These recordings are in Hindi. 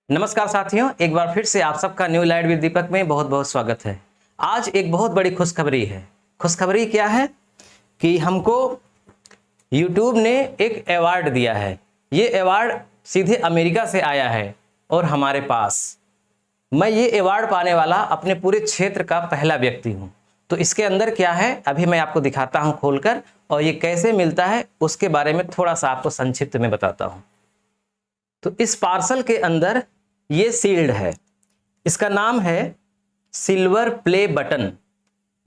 नमस्कार साथियों, एक बार फिर से आप सबका न्यू लाइट विद दीपक में बहुत बहुत स्वागत है। आज एक बहुत बड़ी खुशखबरी है। खुशखबरी क्या है कि हमको YouTube ने एक अवार्ड दिया है। ये अवार्ड सीधे अमेरिका से आया है और हमारे पास मैं ये अवार्ड पाने वाला अपने पूरे क्षेत्र का पहला व्यक्ति हूँ। तो इसके अंदर क्या है अभी मैं आपको दिखाता हूँ खोलकर, और ये कैसे मिलता है उसके बारे में थोड़ा सा आपको संक्षिप्त में बताता हूँ। तो इस पार्सल के अंदर ये सील्ड है। इसका नाम है सिल्वर प्ले बटन।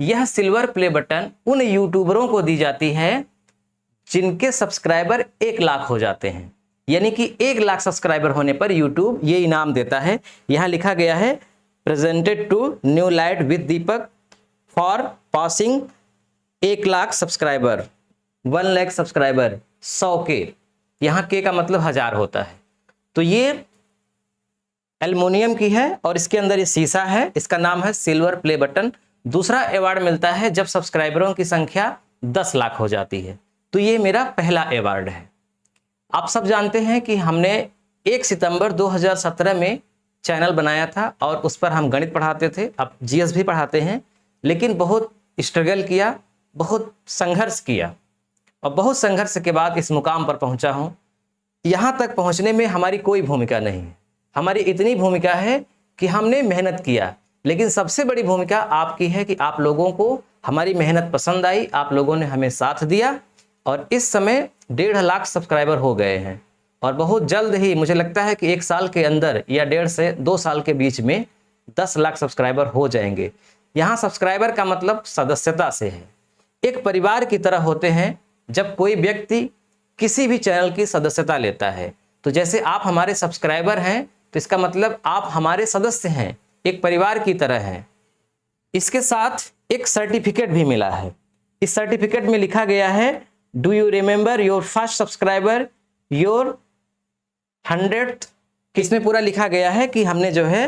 यह सिल्वर प्ले बटन उन यूट्यूबरों को दी जाती है जिनके सब्सक्राइबर 1 लाख हो जाते हैं। यानी कि 1 लाख सब्सक्राइबर होने पर यूट्यूब ये इनाम देता है। यहां लिखा गया है presented to new light with Deepak for passing 1 lakh subscriber, 1 lakh subscriber, 100 के। यहाँ के का मतलब 1000 होता है। तो ये एल्युमिनियम की है और इसके अंदर ये शीशा है। इसका नाम है सिल्वर प्ले बटन। दूसरा अवार्ड मिलता है जब सब्सक्राइबरों की संख्या 10 लाख हो जाती है। तो ये मेरा पहला अवार्ड है। आप सब जानते हैं कि हमने 1 सितंबर 2017 में चैनल बनाया था और उस पर हम गणित पढ़ाते थे, अब जीएस भी पढ़ाते हैं। लेकिन बहुत स्ट्रगल किया, बहुत संघर्ष किया और बहुत संघर्ष के बाद इस मुकाम पर पहुंचा हूं। यहाँ तक पहुंचने में हमारी कोई भूमिका नहीं है। हमारी इतनी भूमिका है कि हमने मेहनत किया, लेकिन सबसे बड़ी भूमिका आपकी है कि आप लोगों को हमारी मेहनत पसंद आई, आप लोगों ने हमें साथ दिया और इस समय 1.5 लाख सब्सक्राइबर हो गए हैं। और बहुत जल्द ही मुझे लगता है कि 1 साल के अंदर या 1.5 से 2 साल के बीच में 10 लाख सब्सक्राइबर हो जाएंगे। यहाँ सब्सक्राइबर का मतलब सदस्यता से है। एक परिवार की तरह होते हैं जब कोई व्यक्ति किसी भी चैनल की सदस्यता लेता है। तो जैसे आप हमारे सब्सक्राइबर हैं तो इसका मतलब आप हमारे सदस्य हैं, एक परिवार की तरह हैं। इसके साथ एक सर्टिफिकेट भी मिला है। इस सर्टिफिकेट में लिखा गया है do you remember your first subscriber your 100th। इसमें पूरा लिखा गया है कि हमने जो है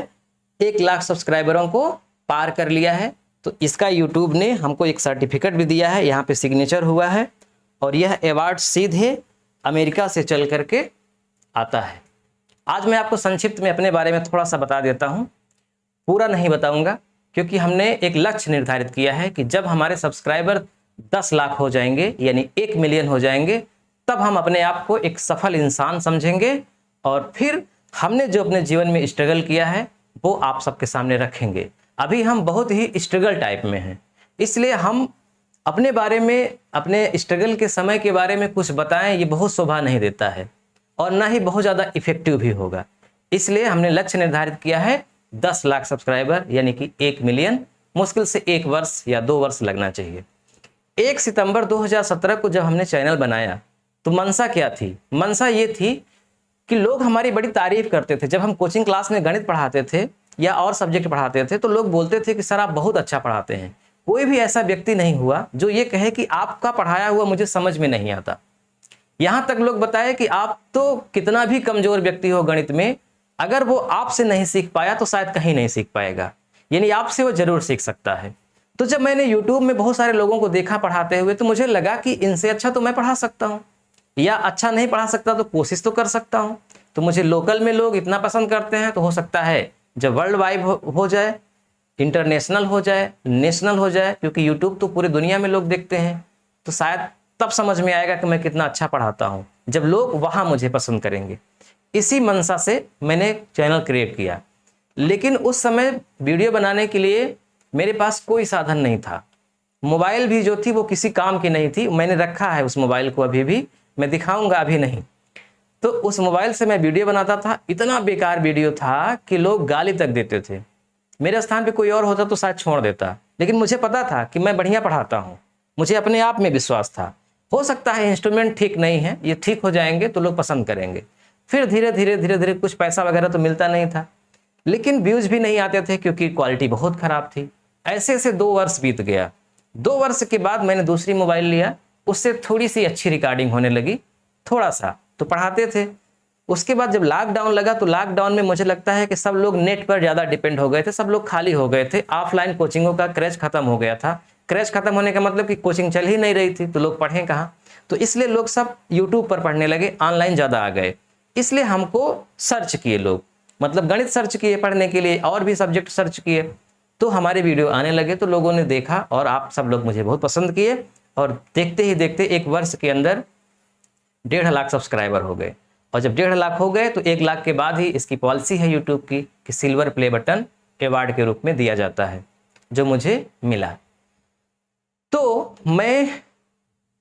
1 लाख सब्सक्राइबरों को पार कर लिया है। तो इसका यूट्यूब ने हमको एक सर्टिफिकेट भी दिया है, यहाँ पे सिग्नेचर हुआ है और यह अवार्ड सीधे अमेरिका से चल करके आता है। आज मैं आपको संक्षिप्त में अपने बारे में थोड़ा सा बता देता हूं, पूरा नहीं बताऊंगा क्योंकि हमने एक लक्ष्य निर्धारित किया है कि जब हमारे सब्सक्राइबर 10 लाख हो जाएंगे यानी 1 मिलियन हो जाएंगे, तब हम अपने आप को एक सफल इंसान समझेंगे और फिर हमने जो अपने जीवन में स्ट्रगल किया है वो आप सबके सामने रखेंगे। अभी हम बहुत ही स्ट्रगल टाइप में हैं, इसलिए हम अपने बारे में, अपने स्ट्रगल के समय के बारे में कुछ बताएं ये बहुत शोभा नहीं देता है और ना ही बहुत ज़्यादा इफेक्टिव भी होगा। इसलिए हमने लक्ष्य निर्धारित किया है 10 लाख सब्सक्राइबर यानी कि 1 मिलियन। मुश्किल से 1 वर्ष या 2 वर्ष लगना चाहिए। 1 सितंबर 2017 को जब हमने चैनल बनाया तो मंशा क्या थी? मंशा ये थी कि लोग हमारी बड़ी तारीफ करते थे। जब हम कोचिंग क्लास में गणित पढ़ाते थे या और सब्जेक्ट पढ़ाते थे तो लोग बोलते थे कि सर आप बहुत अच्छा पढ़ाते हैं। कोई भी ऐसा व्यक्ति नहीं हुआ जो ये कहे कि आपका पढ़ाया हुआ मुझे समझ में नहीं आता। यहाँ तक लोग बताए कि आप तो कितना भी कमजोर व्यक्ति हो गणित में, अगर वो आपसे नहीं सीख पाया तो शायद कहीं नहीं सीख पाएगा, यानी आपसे वो जरूर सीख सकता है। तो जब मैंने YouTube में बहुत सारे लोगों को देखा पढ़ाते हुए तो मुझे लगा कि इनसे अच्छा तो मैं पढ़ा सकता हूँ, या अच्छा नहीं पढ़ा सकता तो कोशिश तो कर सकता हूँ। तो मुझे लोकल में लोग इतना पसंद करते हैं तो हो सकता है जब वर्ल्ड वाइड हो जाए, इंटरनेशनल हो जाए, नेशनल हो जाए, क्योंकि YouTube तो पूरी दुनिया में लोग देखते हैं, तो शायद तब समझ में आएगा कि मैं कितना अच्छा पढ़ाता हूं, जब लोग वहां मुझे पसंद करेंगे। इसी मंशा से मैंने चैनल क्रिएट किया। लेकिन उस समय वीडियो बनाने के लिए मेरे पास कोई साधन नहीं था। मोबाइल भी जो थी वो किसी काम की नहीं थी। मैंने रखा है उस मोबाइल को, अभी भी मैं दिखाऊंगा, अभी नहीं। तो उस मोबाइल से मैं वीडियो बनाता था। इतना बेकार वीडियो था कि लोग गाली तक देते थे। मेरे स्थान पे कोई और होता तो शायद छोड़ देता, लेकिन मुझे पता था कि मैं बढ़िया पढ़ाता हूँ। मुझे अपने आप में विश्वास था। हो सकता है इंस्ट्रूमेंट ठीक नहीं है, ये ठीक हो जाएंगे तो लोग पसंद करेंगे। फिर धीरे धीरे कुछ पैसा वगैरह तो मिलता नहीं था, लेकिन व्यूज भी नहीं आते थे क्योंकि क्वालिटी बहुत खराब थी। ऐसे ऐसे 2 वर्ष बीत गया। 2 वर्ष के बाद मैंने दूसरी मोबाइल लिया, उससे थोड़ी सी अच्छी रिकॉर्डिंग होने लगी, थोड़ा सा तो पढ़ाते थे। उसके बाद जब लॉकडाउन लगा तो लॉकडाउन में मुझे लगता है कि सब लोग नेट पर ज़्यादा डिपेंड हो गए थे, सब लोग खाली हो गए थे। ऑफलाइन कोचिंगों का क्रेज खत्म हो गया था। क्रेज खत्म होने का मतलब कि कोचिंग चल ही नहीं रही थी तो लोग पढ़ें कहाँ। तो इसलिए लोग सब यूट्यूब पर पढ़ने लगे, ऑनलाइन ज़्यादा आ गए। इसलिए हमको सर्च किए लोग मतलब गणित सर्च किए पढ़ने के लिए, और भी सब्जेक्ट सर्च किए, तो हमारे वीडियो आने लगे, तो लोगों ने देखा और आप सब लोग मुझे बहुत पसंद किए, और देखते ही देखते 1 वर्ष के अंदर 1.5 लाख सब्सक्राइबर हो गए। और जब 1.5 लाख हो गए तो 1 लाख के बाद ही इसकी पॉलिसी है यूट्यूब की कि सिल्वर प्ले बटन अवार्ड के रूप में दिया जाता है, जो मुझे मिला। तो मैं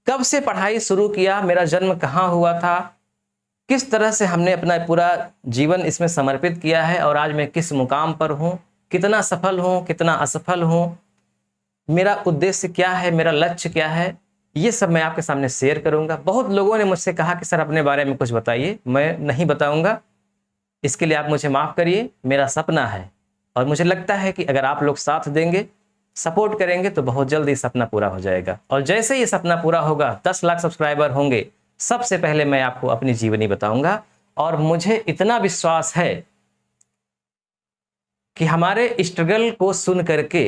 कब से पढ़ाई शुरू किया, मेरा जन्म कहाँ हुआ था, किस तरह से हमने अपना पूरा जीवन इसमें समर्पित किया है, और आज मैं किस मुकाम पर हूँ, कितना सफल हूँ, कितना असफल हूँ, मेरा उद्देश्य क्या है, मेरा लक्ष्य क्या है, ये सब मैं आपके सामने शेयर करूंगा। बहुत लोगों ने मुझसे कहा कि सर अपने बारे में कुछ बताइए, मैं नहीं बताऊंगा, इसके लिए आप मुझे माफ़ करिए। मेरा सपना है और मुझे लगता है कि अगर आप लोग साथ देंगे, सपोर्ट करेंगे, तो बहुत जल्द ये सपना पूरा हो जाएगा। और जैसे ये सपना पूरा होगा, 10 लाख सब्सक्राइबर होंगे, सबसे पहले मैं आपको अपनी जीवनी बताऊंगा। और मुझे इतना विश्वास है कि हमारे स्ट्रगल को सुन करके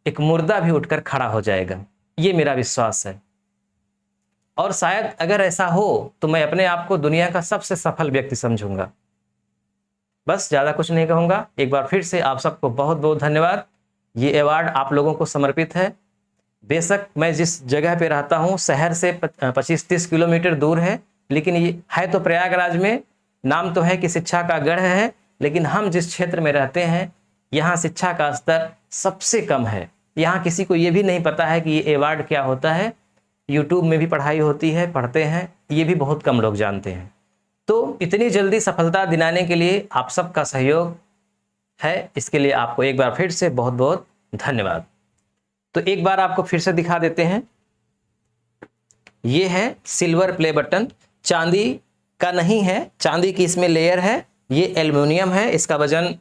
एक मुर्दा भी उठकर खड़ा हो जाएगा, ये मेरा विश्वास है। और शायद अगर ऐसा हो तो मैं अपने आप को दुनिया का सबसे सफल व्यक्ति समझूंगा। बस ज़्यादा कुछ नहीं कहूँगा। एक बार फिर से आप सबको बहुत बहुत धन्यवाद। ये अवार्ड आप लोगों को समर्पित है। बेशक मैं जिस जगह पे रहता हूँ शहर से 25-30 किलोमीटर दूर है, लेकिन ये है तो प्रयागराज में, नाम तो है कि शिक्षा का गढ़ है, लेकिन हम जिस क्षेत्र में रहते हैं यहाँ शिक्षा का स्तर सबसे कम है। यहाँ किसी को ये भी नहीं पता है कि ये अवार्ड क्या होता है। यूट्यूब में भी पढ़ाई होती है, पढ़ते हैं, ये भी बहुत कम लोग जानते हैं। तो इतनी जल्दी सफलता दिलाने के लिए आप सबका सहयोग है, इसके लिए आपको एक बार फिर से बहुत बहुत धन्यवाद। तो एक बार आपको फिर से दिखा देते हैं। ये है सिल्वर प्ले बटन, चांदी का नहीं है, चांदी की इसमें लेयर है, ये एल्युमिनियम है। इसका वजन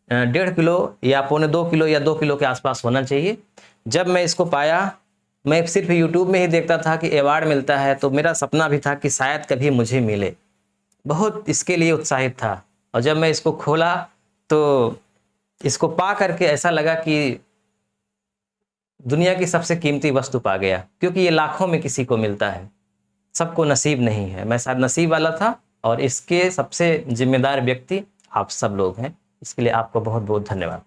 1.5 किलो या 1.25 किलो या 2 किलो के आसपास होना चाहिए। जब मैं इसको पाया, मैं सिर्फ यूट्यूब में ही देखता था कि अवार्ड मिलता है, तो मेरा सपना भी था कि शायद कभी मुझे मिले, बहुत इसके लिए उत्साहित था। और जब मैं इसको खोला तो इसको पा करके ऐसा लगा कि दुनिया की सबसे कीमती वस्तु पा गया, क्योंकि ये लाखों में किसी को मिलता है, सबको नसीब नहीं है। मैं शायद नसीब वाला था, और इसके सबसे जिम्मेदार व्यक्ति आप सब लोग हैं। इसके लिए आपको बहुत बहुत धन्यवाद।